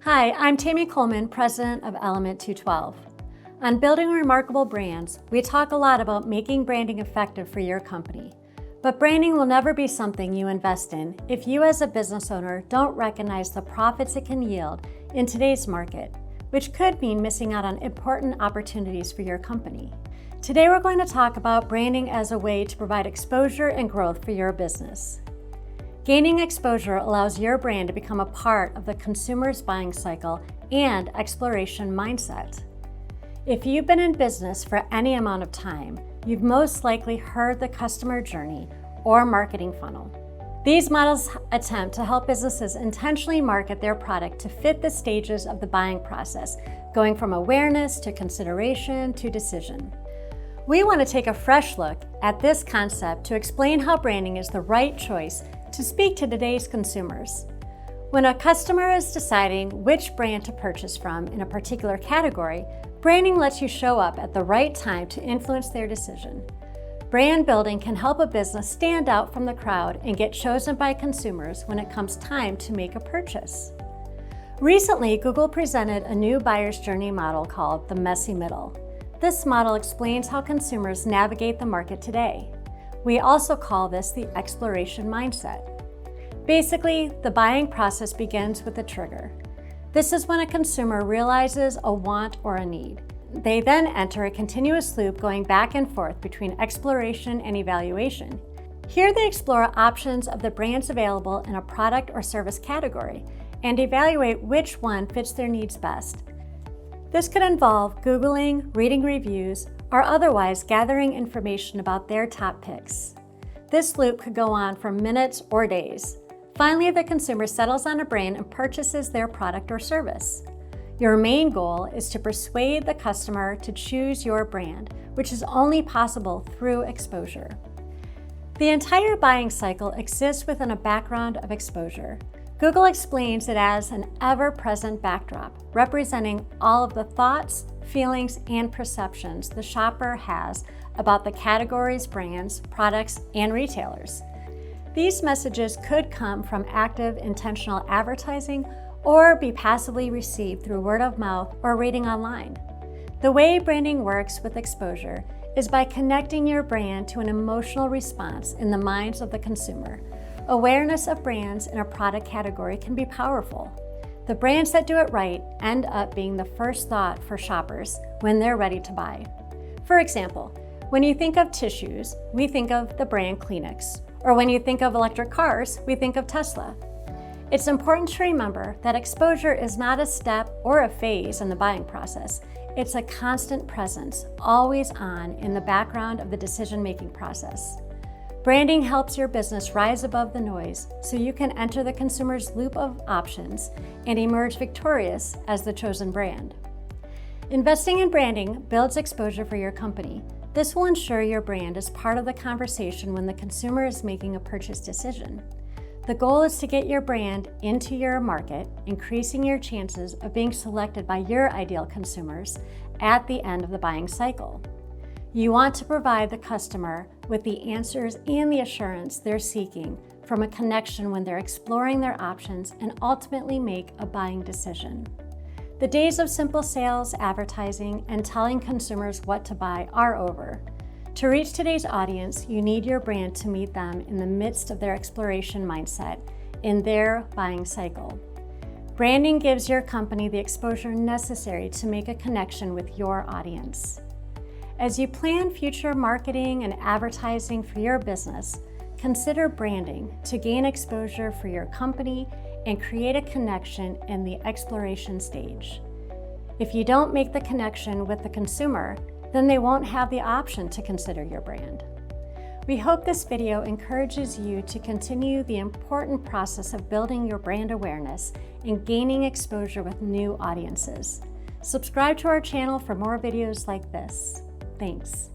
Hi, I'm Tammy Coleman, president of Element 212. On Building Remarkable Brands, we talk a lot about making branding effective for your company. But branding will never be something you invest in if you as a business owner don't recognize the profits it can yield in today's market, which could mean missing out on important opportunities for your company. Today we're going to talk about branding as a way to provide exposure and growth for your business. Gaining exposure allows your brand to become a part of the consumer's buying cycle and exploration mindset. If you've been in business for any amount of time, you've most likely heard the customer journey or marketing funnel. These models attempt to help businesses intentionally market their product to fit the stages of the buying process, going from awareness to consideration to decision. We want to take a fresh look at this concept to explain how branding is the right choice to speak to today's consumers. When a customer is deciding which brand to purchase from in a particular category, branding lets you show up at the right time to influence their decision. Brand building can help a business stand out from the crowd and get chosen by consumers when it comes time to make a purchase. Recently, Google presented a new buyer's journey model called the Messy Middle. This model explains how consumers navigate the market today. We also call this the exploration mindset. Basically, the buying process begins with a trigger. This is when a consumer realizes a want or a need. They then enter a continuous loop going back and forth between exploration and evaluation. Here they explore options of the brands available in a product or service category and evaluate which one fits their needs best. This could involve Googling, reading reviews, or otherwise gathering information about their top picks. This loop could go on for minutes or days. Finally, the consumer settles on a brand and purchases their product or service. Your main goal is to persuade the customer to choose your brand, which is only possible through exposure. The entire buying cycle exists within a background of exposure. Google explains it as an ever-present backdrop, representing all of the thoughts, feelings, and perceptions the shopper has about the categories, brands, products, and retailers. These messages could come from active, intentional advertising or be passively received through word of mouth or reading online. The way branding works with exposure is by connecting your brand to an emotional response in the minds of the consumer. Awareness of brands in a product category can be powerful. The brands that do it right end up being the first thought for shoppers when they're ready to buy. For example, when you think of tissues, we think of the brand Kleenex, or when you think of electric cars, we think of Tesla. It's important to remember that exposure is not a step or a phase in the buying process. It's a constant presence, always on in the background of the decision-making process. Branding helps your business rise above the noise so you can enter the consumer's loop of options and emerge victorious as the chosen brand. Investing in branding builds exposure for your company. This will ensure your brand is part of the conversation when the consumer is making a purchase decision. The goal is to get your brand into your market, increasing your chances of being selected by your ideal consumers at the end of the buying cycle. You want to provide the customer with the answers and the assurance they're seeking from a connection when they're exploring their options and ultimately make a buying decision. The days of simple sales, advertising, and telling consumers what to buy are over. To reach today's audience, you need your brand to meet them in the midst of their exploration mindset in their buying cycle. Branding gives your company the exposure necessary to make a connection with your audience. As you plan future marketing and advertising for your business, consider branding to gain exposure for your company and create a connection in the exploration stage. If you don't make the connection with the consumer, then they won't have the option to consider your brand. We hope this video encourages you to continue the important process of building your brand awareness and gaining exposure with new audiences. Subscribe to our channel for more videos like this. Thanks.